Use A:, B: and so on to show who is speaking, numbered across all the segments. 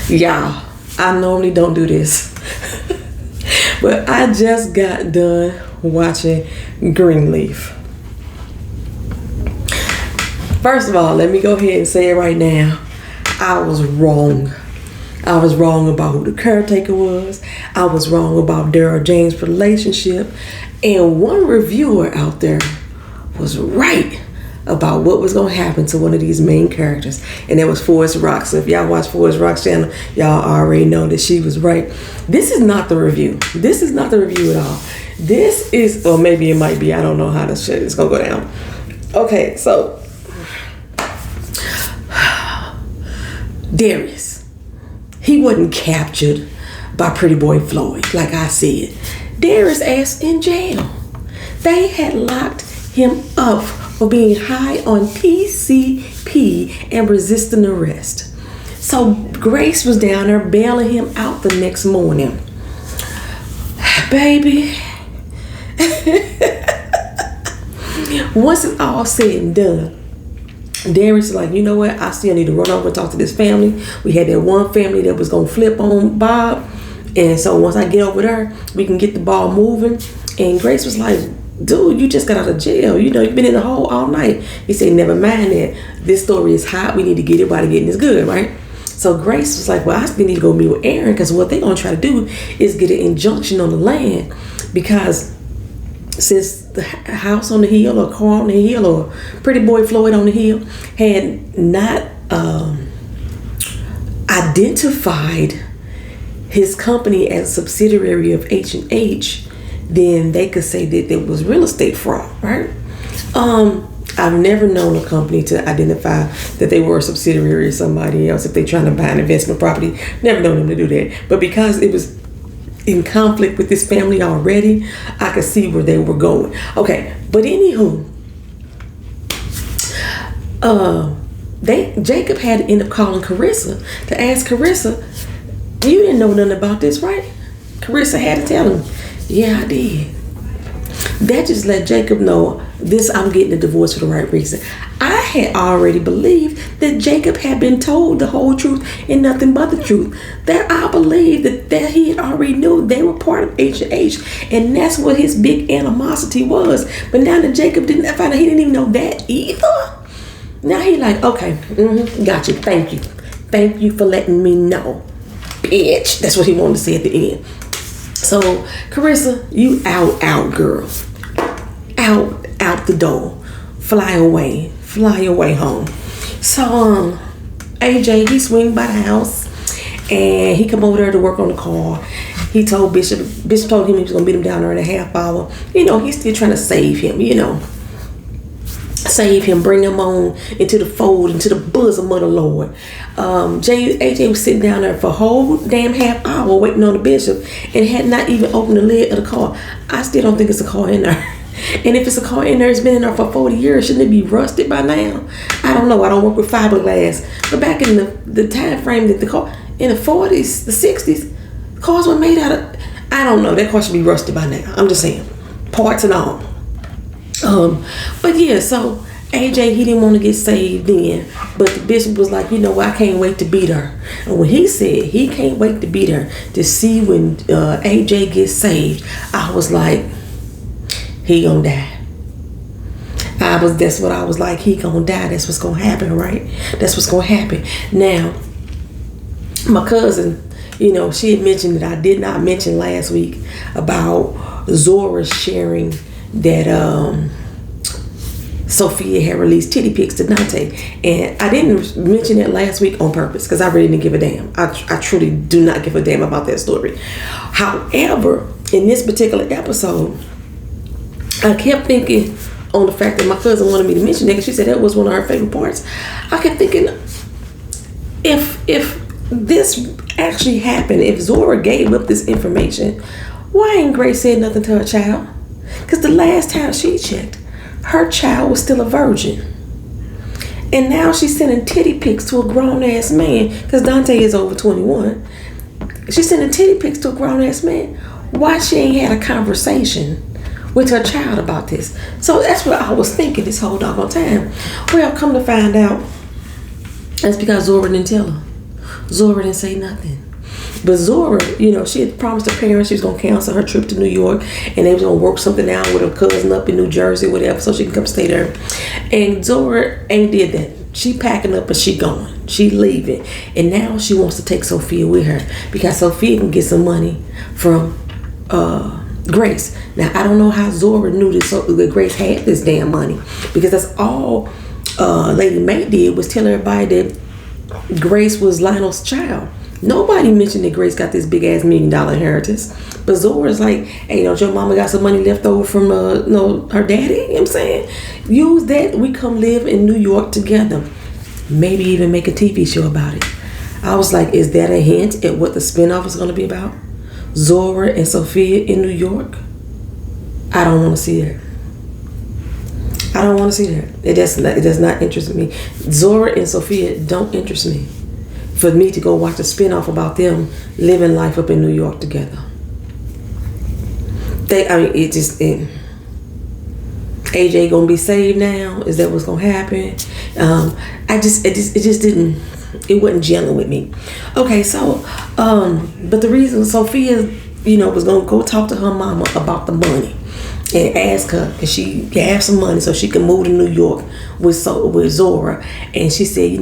A: Y'all, I normally don't do this. But I just got done watching Greenleaf. First of all, let me go ahead and say it right now. I was wrong. I was wrong about who the caretaker was. I was wrong about Daryl James' relationship. And one reviewer out there was right about what was going to happen to one of these main characters. And that was Forrest Rock. So if y'all watch Forrest Rock's channel, y'all already know that she was right. This is not the review. This is not the review at all. This is, or maybe it might be, I don't know how this shit is going to go down. Okay, so Darius, he wasn't captured by Pretty Boy Floyd, like I said. Darius' ass in jail. They had locked him up for being high on PCP and resisting arrest. So Grace was down there bailing him out the next morning. Baby. Once it's all said and done, Darius is like, you know what? I still need to run over and talk to this family. We had that one family that was going to flip on Bob. And so once I get over there, we can get the ball moving. And Grace was like, dude, you just got out of jail. You know, you've been in the hole all night. He said, never mind that. This story is hot. We need to get everybody getting this good, right? So Grace was like, well, I still need to go meet with Aaron, because what they're going to try to do is get an injunction on the land. Because since the house on the hill, or car on the hill, or Pretty Boy Floyd on the hill had not identified his company as a subsidiary of H&H, then they could say that there was real estate fraud, right? I've never known a company to identify that they were a subsidiary of somebody else if they're trying to buy an investment property. Never known them to do that. But because it was in conflict with this family already, I could see where they were going. Okay, but anywho, Jacob had to end up calling Carissa to ask Carissa, you didn't know nothing about this, right? Carissa had to tell him, yeah, I did. That just let Jacob know this, I'm getting a divorce for the right reason. I had already believed that Jacob had been told the whole truth and nothing but the truth. That I believed that he had already knew they were part of H&H, and that's what his big animosity was. But now that Jacob didn't find out, he didn't even know that either. Now he like, okay, got you, thank you. Thank you for letting me know, bitch. That's what he wanted to say at the end. So, Carissa, you out, girl. Out the door. Fly away home. So, AJ, he swing by the house, and he come over there to work on the car. He told Bishop told him he was going to meet him down there in a half hour. You know, he's still trying to save him, you know. Save him, bring him on into the fold, into the bosom of the Lord. AJ was sitting down there for a whole damn half hour waiting on the bishop and had not even opened the lid of the car. I still don't think it's a car in there. And if it's a car in there, it's been in there for 40 years. Shouldn't it be rusted by now? I don't know. I don't work with fiberglass. But back in the time frame that the car, in the 40s, the 60s, cars were made out of, I don't know. That car should be rusted by now. I'm just saying. Parts and all. But yeah, so AJ, he didn't want to get saved then, but the bishop was like, you know what, I can't wait to beat her. And when he said he can't wait to beat her to see when AJ gets saved, I was like, he gonna die. That's what I was like, he gonna die. That's what's gonna happen, right? That's what's gonna happen. Now, my cousin, you know, she had mentioned that I did not mention last week about Zora sharing that Sophia had released titty pics to Dante, and I didn't mention that last week on purpose because I really didn't give a damn. I truly do not give a damn about that story. However, in this particular episode, I kept thinking on the fact that my cousin wanted me to mention that, because she said that was one of her favorite parts. I kept thinking, if this actually happened, if Zora gave up this information, why ain't Grace said nothing to her child? Because the last time she checked, her child was still a virgin. And now she's sending titty pics to a grown-ass man, because Dante is over 21. She's sending titty pics to a grown-ass man. Why she ain't had a conversation with her child about this? So that's what I was thinking this whole doggone time. Well, come to find out, that's because Zora didn't tell her. Zora didn't say nothing. But Zora, she had promised her parents she was going to cancel her trip to New York and they was going to work something out with her cousin up in New Jersey, whatever, so she can come stay there. And Zora ain't did that. She packing up and she going. She leaving. And now she wants to take Sophia with her because Sophia can get some money from Grace. Now, I don't know how Zora knew that Grace had this damn money because that's all Lady May did was tell everybody that Grace was Lionel's child. Nobody mentioned that Grace got this big ass $1 million inheritance. But Zora's like, hey, don't your mama got some money left over from her daddy? You know what I'm saying? Use that. We come live in New York together. Maybe even make a TV show about it. I was like, is that a hint at what the spinoff is going to be about? Zora and Sophia in New York? I don't want to see that. I don't want to see that. It does not interest me. Zora and Sophia don't interest me. For me to go watch a spinoff about them living life up in New York together. AJ gonna be saved now? Is that what's gonna happen? It wasn't gelling with me. Okay, so, but the reason Sophia, was gonna go talk to her mama about the money and ask her if she have some money so she can move to New York with Zora. And she said,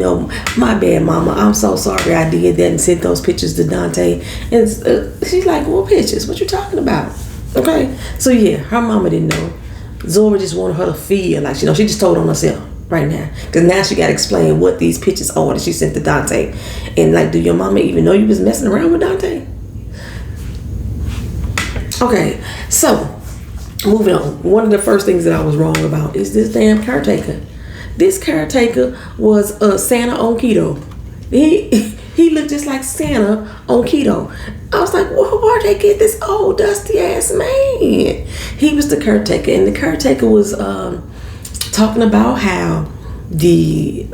A: my bad, mama, I'm so sorry I did that and sent those pictures to Dante. And she's like, what pictures? What you talking about? Okay, so yeah, her mama didn't know. Zora just wanted her to feel like, she just told on herself right now. Because now she got to explain what these pictures are that she sent to Dante. And like, do your mama even know you was messing around with Dante? Okay, so moving on. One of the first things that I was wrong about is this damn caretaker. This caretaker was Santa on keto. He looked just like Santa on keto. I was like, well, where'd they get this old dusty ass man? He was the caretaker, and the caretaker was talking about how the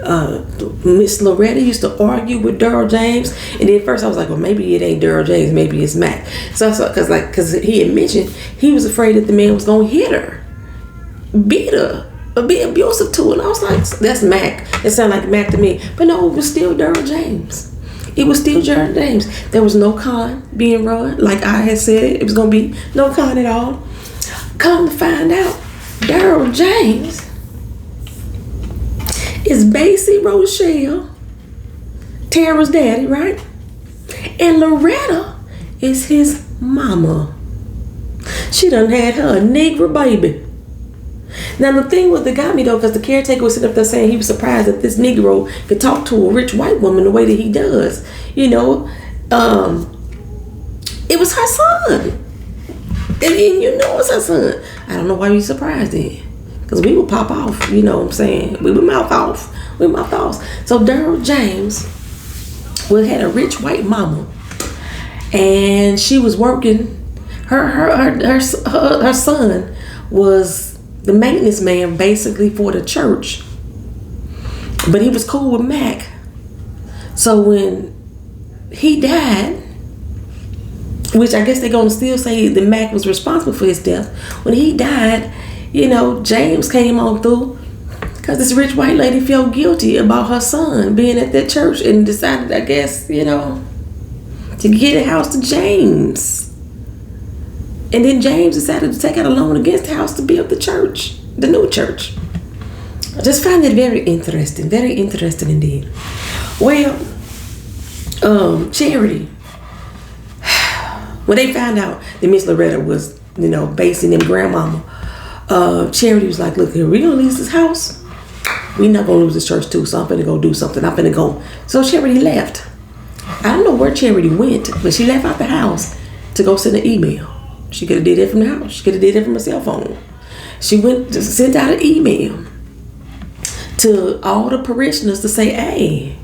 A: Miss Loretta used to argue with Daryl James, and then at first I was like, well, maybe it ain't Daryl James, maybe it's Mac. So because he had mentioned he was afraid that the man was gonna hit her, beat her, or be abusive to her. And I was like, that's Mac. It sounded like Mac to me, but no, it was still Daryl James. It was still Daryl James. There was no con being run, like I had said it was gonna be no con at all. Come to find out, Daryl James is Basie Rochelle, Tara's daddy, right? And Loretta is his mama. She done had her a Negro baby. Now the thing that got me though, because the caretaker was sitting up there saying he was surprised that this Negro could talk to a rich white woman the way that he does. It was her son. And it's her son. I don't know why you surprised then. Because we would pop off, you know what I'm saying? We would mouth off. So Daryl James had a rich white mama. And she was working. Her son was the maintenance man basically for the church. But he was cool with Mac. So when he died, which I guess they're going to still say that Mac was responsible for his death. When he died, James came on through because this rich white lady felt guilty about her son being at that church and decided, I guess, to get a house to James. And then James decided to take out a loan against the house to build the church, the new church. I just find it very interesting indeed. Well, Charity, when they found out that Miss Loretta was, basing them grandmama, Charity was like, look here, we gonna lease this house. We not gonna lose this church too, so I'm finna go do something. I'm finna go. So Charity left. I don't know where Charity went, but she left out the house to go send an email. She could have did it from the house. She could have did it from her cell phone. She went to send out an email to all the parishioners to say, hey,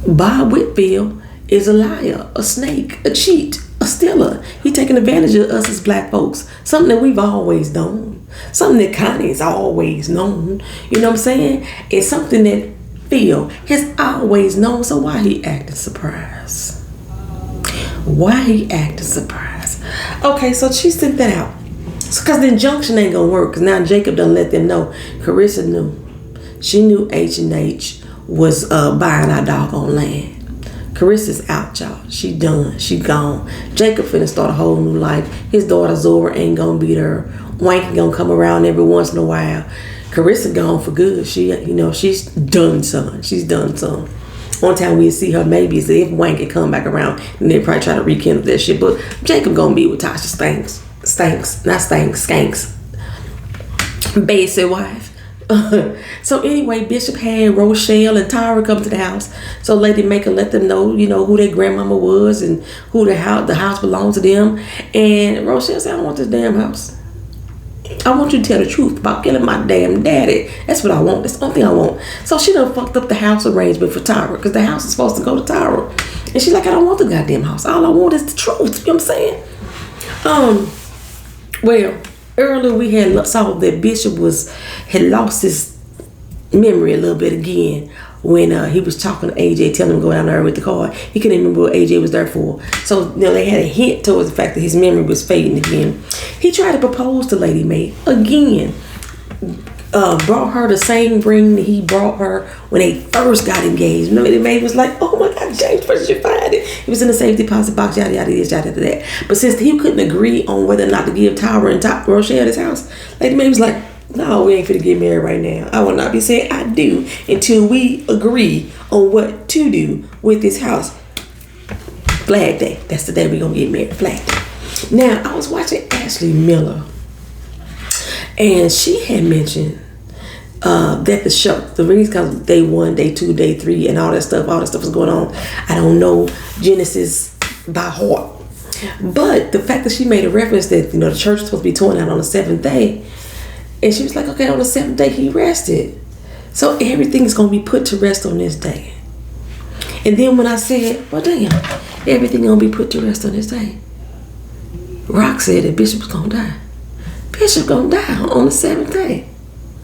A: Bob Whitfield is a liar, a snake, a cheat, a stealer. He taking advantage of us as black folks. Something that we've always known. Something that Connie's always known. You know what I'm saying? It's something that Phil has always known. So why he acting surprised? Okay, so she sent that out. Because the injunction ain't gonna work. Because now Jacob done let them know. Carissa knew. She knew H&H was buying our doggone land. Carissa's out, y'all. She done. She gone. Jacob finna start a whole new life. His daughter Zora ain't gonna be there. Wanky gonna come around every once in a while. Carissa gone for good. She's done, son. She's done, son. One time we see her maybe is if Wanky come back around and they probably try to rekindle that shit. But Jacob gonna be with Tasha Skanks. Basic wife. So anyway, Bishop had Rochelle and Tyra come to the house. So Lady Maker let them know, who their grandmama was and who the house belonged to them. And Rochelle said, I don't want this damn house. I want you to tell the truth about killing my damn daddy. That's what I want. That's the only thing I want. So she done fucked up the house arrangement for Tyra because the house is supposed to go to Tyra. And she's like, I don't want the goddamn house. All I want is the truth. You know what I'm saying? Well, earlier we had saw that Bishop had lost his memory a little bit again when he was talking to AJ, telling him to go down there with the car. He couldn't remember what AJ was there for. So they had a hint towards the fact that his memory was fading again. He tried to propose to Lady Mae again. Brought her the same ring that he brought her when they first got engaged. Lady Mae was like, oh my God, James, where did you find it? It was in the safe deposit box, yada yada this, yada yada that. But since he couldn't agree on whether or not to give Tyra and Rochelle his house, Lady Mae was like, no, we ain't finna get married right now. I will not be saying I do until we agree on what to do with this house. Flag Day. That's the day we're gonna get married. Flag Day. Now, I was watching Ashley Miller, and she had mentioned that the show, the reason because day 1, day 2, day 3, and all that stuff was going on. I don't know Genesis by heart. But the fact that she made a reference that, the church was supposed to be torn out on the 7th day, and she was like, okay, on the 7th day he rested. So everything is going to be put to rest on this day. And then when I said, well, damn, everything going to be put to rest on this day, Rock said that Bishop was going to die. Bishop going to die on the 7th day.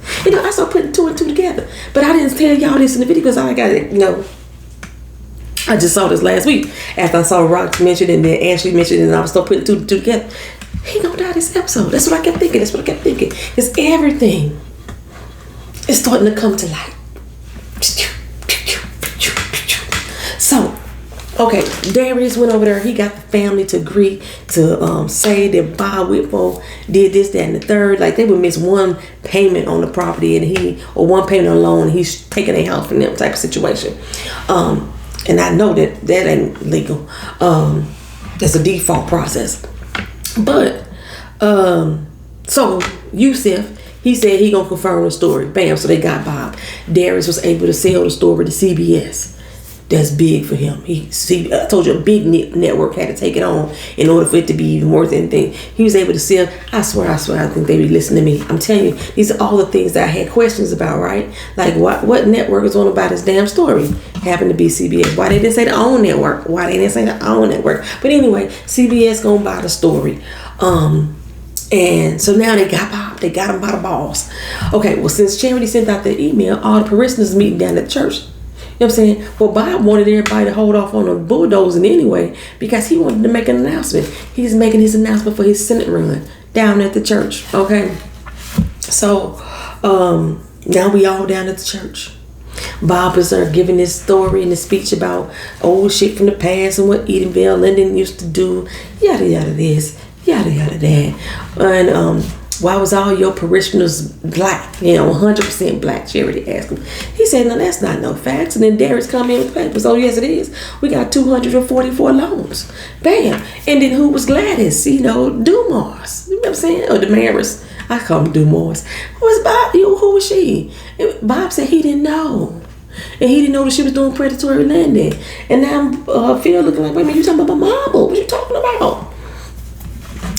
A: I started putting 2 and 2 together. But I didn't tell y'all this in the video because I got it, I just saw this last week after I saw Rock mention it and then Ashley mentioned it, and I was still putting 2 and 2 together. He gonna die this episode. That's what I kept thinking. Because everything is starting to come to light. So, okay, Darius went over there. He got the family to agree to say that Bob Whitford did this, that, and the third. Like they would miss one payment on the property, and one payment on loan. He's taking a house from them type of situation. And I know that ain't legal. That's a default process. But so Yusuf, he said he gonna confirm the story. Bam! So they got Bob. Darius was able to sell the story to CBS. That's big for him. I told you a big network had to take it on in order for it to be even worth anything. He was able to sell. I swear, I think they be listening to me. I'm telling you, these are all the things that I had questions about, right? Like what network is on about this damn story? Happened to be CBS. Why they didn't say the own network? Why they didn't say the own network? But anyway, CBS gonna buy the story. And so now they got Bob. They got him by the balls. Okay, well, since Charity sent out the email, all the parishioners meeting down at the church. You know what I'm saying? Well, Bob wanted everybody to hold off on the bulldozing anyway because he wanted to make an announcement. He's making his announcement for his Senate run down at the church. Okay? So, now we all down at the church. Bob is giving this story and this speech about old shit from the past and what Edenville Linden used to do. Yada, yada this. Yada, yada that. And, why was all your parishioners black? 100% black, Charity asked him. He said, no, that's not no facts. And then Darius come in with the papers. Oh, yes, it is. We got 244 loans. Bam. And then who was Gladys? Dumas. You know what I'm saying? Or Damaris. I call him Dumas. Who was Bob? Who was she? And Bob said he didn't know. And he didn't know that she was doing predatory lending. And now Phil looking like, wait a minute, you talking about my mama? What you talking about?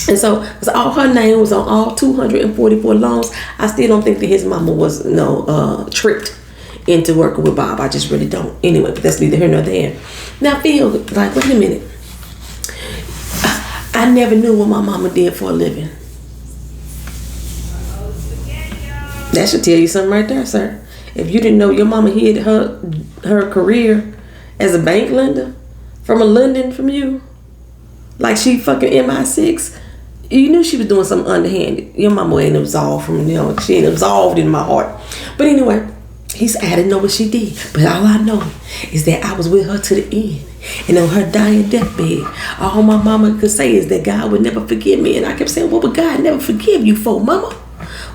A: And so all her name was on all 244 loans. I still don't think that his mama was tricked into working with Bob. I just really don't. Anyway, but that's neither here nor there. Now Phil, like, wait a minute. I never knew what my mama did for a living. That should tell you something right there, sir. If you didn't know your mama hid her career as a bank lender from a lending from you, like she fucking MI6, you knew she was doing something underhanded. Your mama ain't absolved from, she ain't absolved in my heart. But anyway, He said, I didn't know what she did, but all I know is that I was with her to the end. And on her dying deathbed, all my mama could say is that God would never forgive me. And I kept saying, what would God never forgive you for, mama?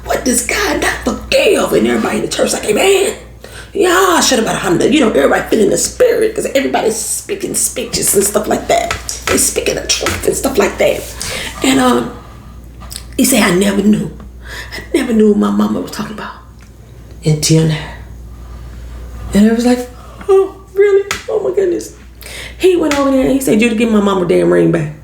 A: What does God not forgive? And everybody in the church like, amen. Yeah, I should have about 100. Everybody feeling the spirit because everybody's speaking speeches and stuff like that. They speaking the truth and stuff like that. And he said, I never knew. I never knew what my mama was talking about until now. And I was like, oh, really? Oh, my goodness. He went over there and he said, you to give my mama damn ring back.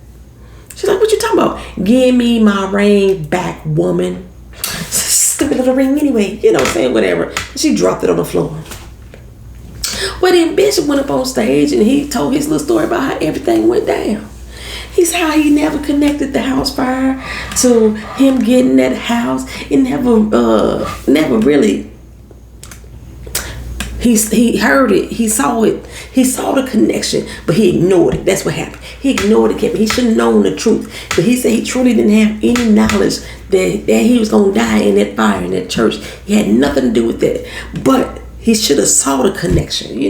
A: She's like, what you talking about? Give me my ring back, woman. Stupid little ring anyway. You know what I'm saying? Whatever. She dropped it on the floor. Well, then Bishop went up on stage and he told his little story about how everything went down. He said how he never connected the house fire to him getting that house. It never really. He heard it. He saw it. He saw the connection, but he ignored it. That's what happened. He ignored it, Kevin. He should have known the truth. But he said he truly didn't have any knowledge that he was going to die in that fire in that church. He had nothing to do with that. But he should have saw the connection,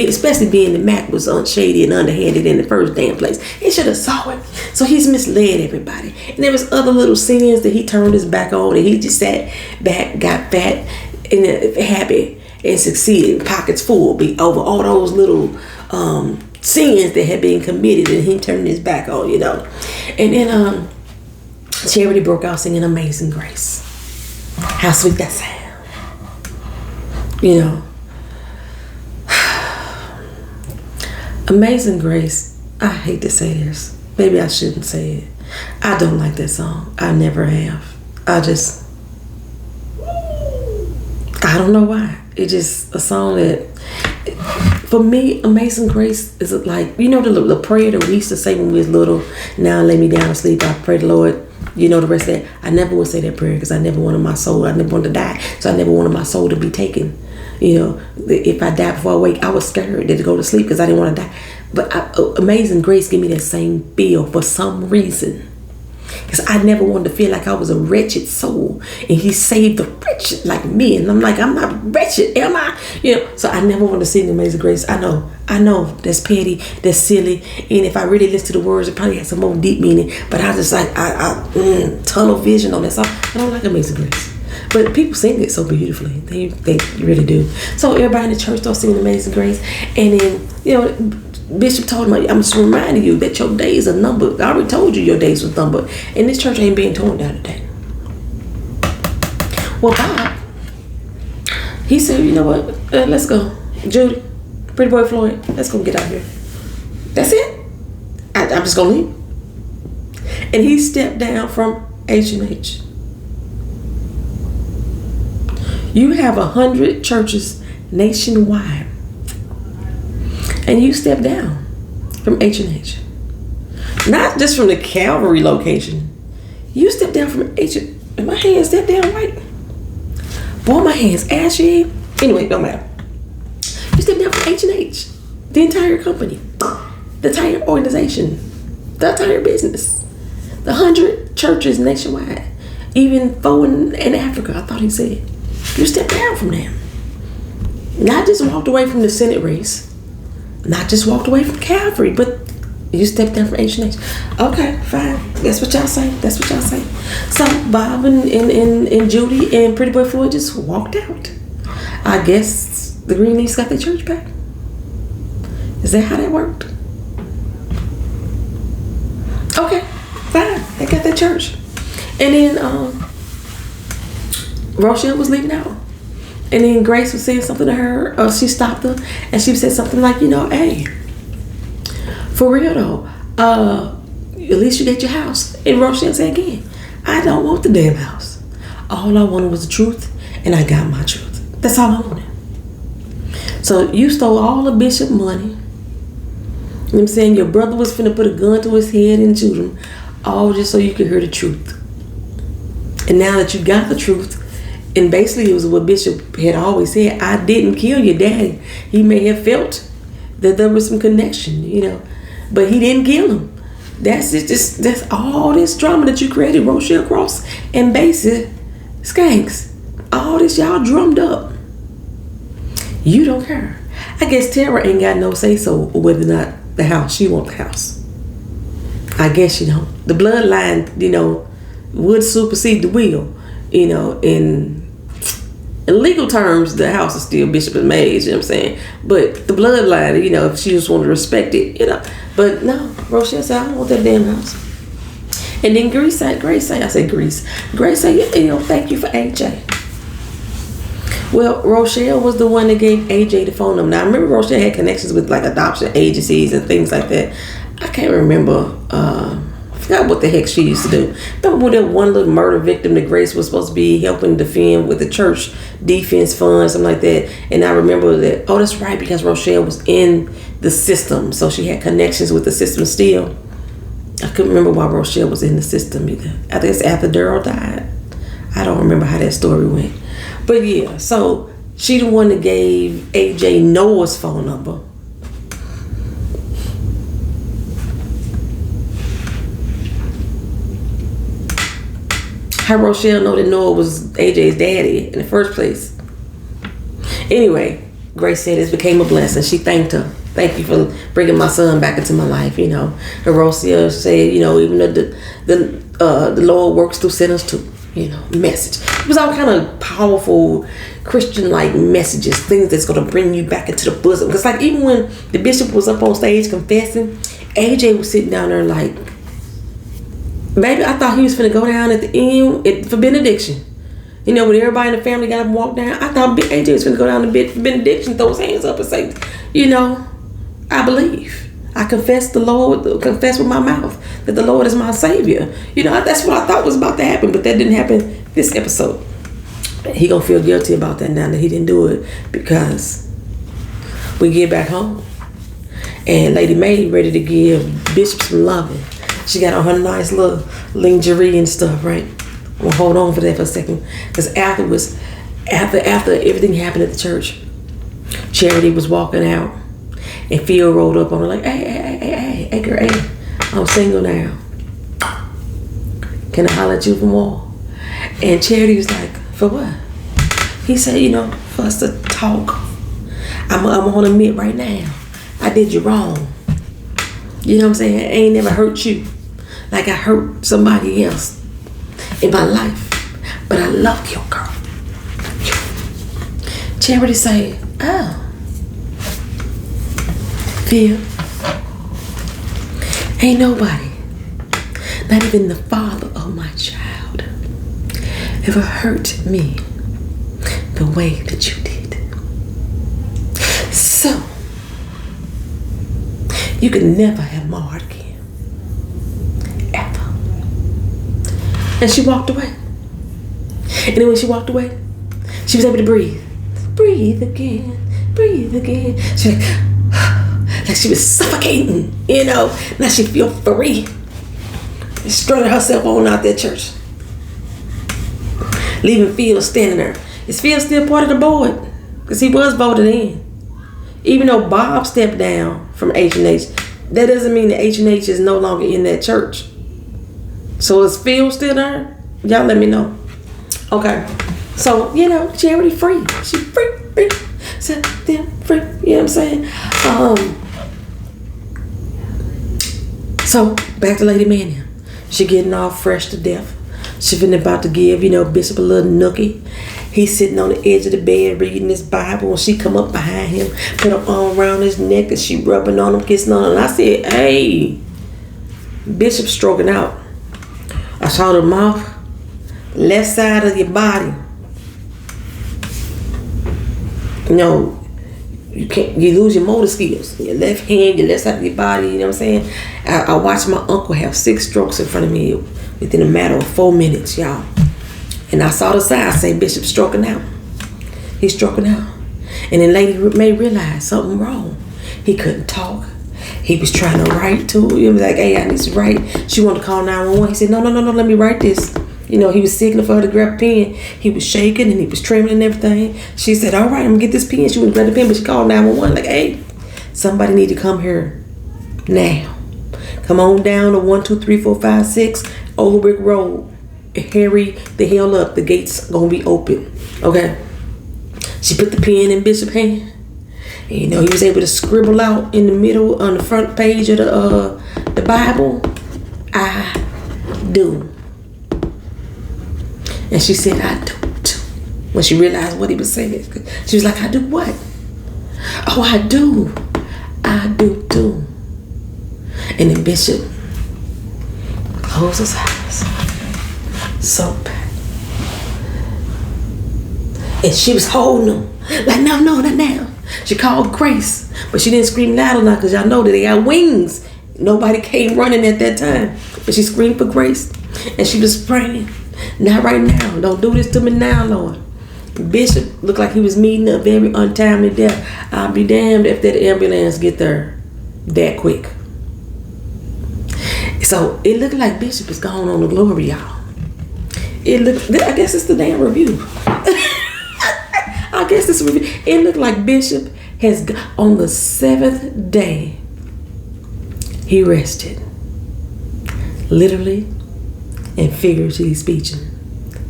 A: especially being the Mac was shady and underhanded in the first damn place. He should have saw it. So he's misled everybody. And there was other little sins that he turned his back on, and he just sat back, got fat, and happy, and succeeded, pockets full, over all those little sins that had been committed, and he turned his back on, And then Charity broke out singing Amazing Grace. How sweet that sound. Amazing Grace, I hate to say this. Maybe I shouldn't say it. I don't like that song. I never have. I don't know why. It's just a song that, for me, Amazing Grace is like, the prayer that we used to say when we was little. Now lay me down to sleep, I pray the Lord. The rest of that. I never would say that prayer because I never wanted my soul. I never wanted to die. So I never wanted my soul to be taken. If I died before I wake, I was scared to go to sleep because I didn't want to die. But Amazing Grace gave me that same feel for some reason. Because I never wanted to feel like I was a wretched soul. And he saved the wretched like me. And I'm like, I'm not wretched, am I? So I never wanted to sing Amazing Grace. I know that's petty, that's silly. And if I really listen to the words, it probably has some more deep meaning. But I just like, tunnel vision on that song. I don't like Amazing Grace. But people sing it so beautifully. They really do. So everybody in the church starts singing Amazing Grace. And then, Bishop told him, I'm just reminding you that your days are numbered. I already told you your days was numbered. And this church ain't being torn down today. Well, Bob, he said, you know what? Let's go. Judy, Pretty Boy Floyd, let's go get out of here. That's it. I'm just going to leave. And he stepped down from H&H. You have 100 churches nationwide. And you step down from H&H. Not just from the Calvary location. You step down from H&H. And my hands step down right. Boy, my hands ashy. Anyway, don't matter. You step down from H&H. The entire company. The entire organization. The entire business. The 100 churches nationwide. Even 4 in Africa, I thought he said. You step down from them. Not just walked away from the Senate race. Not just walked away from Calvary, but you stepped down from H&H. Okay, fine. That's what y'all say. That's what y'all say. So Bob and Judy and Pretty Boy Floyd just walked out. I guess the Greenleafs got their church back. Is that how that worked? Okay, fine. They got their church. And then Rochelle was leaving out. And then Grace was saying something to her, or she stopped her, and she said something like, hey, for real though, at least you get your house. And Rochelle said again, I don't want the damn house. All I wanted was the truth, and I got my truth. That's all I wanted. So you stole all the bishop money. You know what I'm saying? Your brother was finna put a gun to his head and shoot him, all just so you could hear the truth. And now that you got the truth, and basically it was what Bishop had always said, I didn't kill your daddy. He may have felt that there was some connection, but he didn't kill him. That's all this drama that you created, Rochelle Cross and Basie Skanks. All this y'all drummed up. You don't care. I guess Tara ain't got no say so whether or not the house, she want the house. I guess, you know, the bloodline, you know, would supersede the will. You know, in legal terms, the house is still Bishop and Mays, you know what I'm saying? But the bloodline, you know, if she just want to respect it, you know. But no, Rochelle said, I don't want that damn house. And then Grace said, Grace said, you know, thank you for AJ. Well, Rochelle was the one that gave AJ the phone number. Now, I remember Rochelle had connections with like adoption agencies and things like that. I can't remember. I forgot what the heck she used to do. Remember when that one little murder victim that Grace was supposed to be helping defend with the church defense fund, something like that. And I remember that, oh, that's right, because Rochelle was in the system. So she had connections with the system still. I couldn't remember why Rochelle was in the system either. I think it's after Daryl died. I don't remember how that story went. But yeah, so she the one that gave AJ Noah's phone number. How Rochelle know that Noah was AJ's daddy in the first place? Anyway, Grace said this became a blessing. She thanked her. Thank you for bringing my son back into my life, you know. And Rochelle said, you know, even though the Lord works through sinners too, you know, message. It was all kind of powerful Christian-like messages, things that's going to bring you back into the bosom. Because like even when the bishop was up on stage confessing, AJ was sitting down there like, baby, I thought he was finna go down at the end for benediction. You know, when everybody in the family got up and walked down, I thought AJ was finna go down to benediction, throw his hands up and say, you know, I believe. I confess the Lord, confess with my mouth that the Lord is my Savior. You know, that's what I thought was about to happen, but that didn't happen this episode. He gonna feel guilty about that now that he didn't do it, because we get back home and Lady May ready to give Bishop some loving. She got on her nice little lingerie and stuff, right? I'm gonna hold on for that for a second, because afterwards, after everything happened at the church, Charity was walking out, and Phil rolled up on her like, hey, girl, hey, I'm single now. Can I holler at you for more? And Charity was like, for what? He said, you know, for us to talk. I'm gonna admit right now, I did you wrong. You know what I'm saying? I ain't never hurt you like I hurt somebody else in my life. But I love you, girl. Charity say, oh, Phil, ain't nobody, not even the father of my child, ever hurt me the way that you did. So, you can never have my heart again. Ever. And she walked away. And then when she walked away, she was able to breathe. Breathe again. Breathe again. She like she was suffocating, you know. Now she feel free. She strutted herself on out that church. Leaving Phil standing there. Is Phil still part of the board? Because he was voted in. Even though Bob stepped down from H&H, that doesn't mean that H&H is no longer in that church. So is Phil still there? Y'all let me know. Okay. So, you know, Charity free. She free. Set them free. You know what I'm saying? So, back to Lady Manny. She getting all fresh to death. She been about to give, you know, Bishop a little nookie. He's sitting on the edge of the bed reading his Bible, and she come up behind him, put her arm around his neck, and she rubbing on him, kissing on him. And I said, hey, Bishop stroking out. I saw the mouth, left side of your body. You know, you lose your motor skills. Your left hand, your left side of your body, you know what I'm saying? I watched my uncle have 6 strokes in front of me within a matter of 4 minutes, y'all. And I saw the side say Bishop stroking out. He's stroking out. And then Lady May realize something wrong. He couldn't talk. He was trying to write to her. He was like, hey, I need to write. She wanted to call 911. He said, no, let me write this. You know, he was signaling for her to grab a pen. He was shaking and he was trembling and everything. She said, all right, I'm going to get this pen. She wouldn't grab the pen, but she called 911 like, hey, somebody need to come here now. Come on down to 1, 2, 3, 4, 5, 6 Old Brick Road. Hurry the hell up. The gate's going to be open. Okay? She put the pen in Bishop's hand. And, you know, he was able to scribble out in the middle on the front page of the Bible, I do. And she said, I do too. When she realized what he was saying, she was like, I do what? Oh, I do. I do too. And the bishop closed his eyes. So bad. And she was holding him. Like, no, not now. She called Grace. But she didn't scream loud enough because y'all know that they got wings. Nobody came running at that time. But she screamed for Grace. And she was praying. Not right now. Don't do this to me now, Lord. Bishop looked like he was meeting a very untimely death. I'll be damned if that ambulance get there that quick. So it looked like Bishop is gone on the glory, y'all. I guess it's the damn review. I guess it's a review. It looked like Bishop has, on the 7th day, he rested. Literally and figuratively speaking.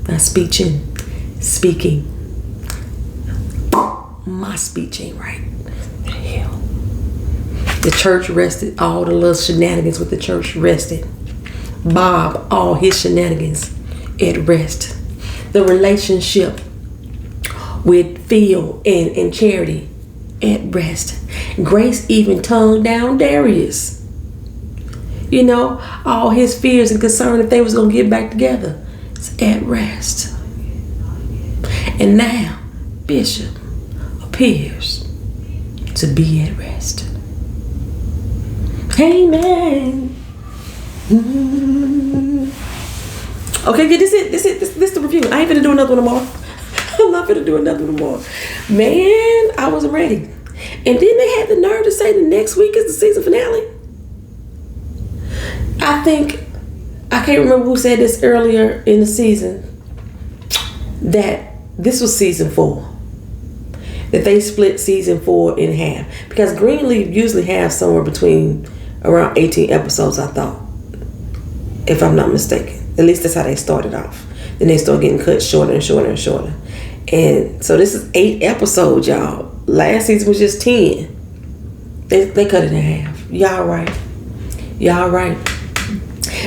A: Not speaking. My speech ain't right. Hell. The church rested. All the little shenanigans with the church rested. Bob, all his shenanigans at rest. The relationship with Phil and Charity at rest. Grace even tongued down Darius. You know, all his fears and concern that they was going to get back together. It's at rest. And now, Bishop appears to be at rest. Amen. Okay, this is the review. I ain't finna do another one tomorrow. I'm not finna do another one tomorrow. Man, I was ready. And then they had the nerve to say the next week is the season finale. I can't remember who said this earlier in the season, that this was season 4. That they split season 4 in half. Because Greenleaf usually has somewhere between around 18 episodes, I thought. If I'm not mistaken. At least that's how they started off. Then they started getting cut shorter and shorter and shorter. And so this is 8 episodes, y'all. Last season was just 10. They cut it in half. Y'all right.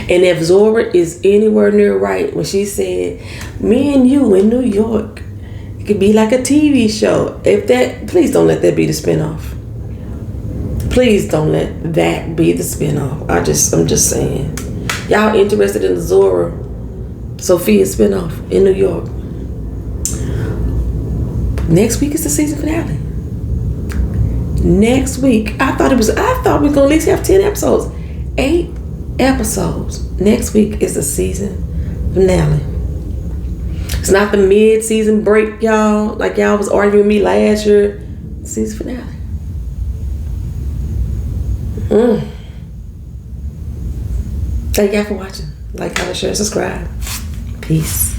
A: And if Zora is anywhere near right when she said, me and you in New York, it could be like a TV show. Please don't let that be the spinoff. Please don't let that be the spinoff. I'm just saying. Y'all interested in the Zora Sophia spinoff in New York? Next week is the season finale. Next week, I thought we was gonna at least have 10 episodes. 8 episodes. Next week is the season finale. It's not the mid-season break, y'all. Like y'all was arguing with me last year. Season finale. Thank y'all for watching. Like, comment, share, subscribe. Peace.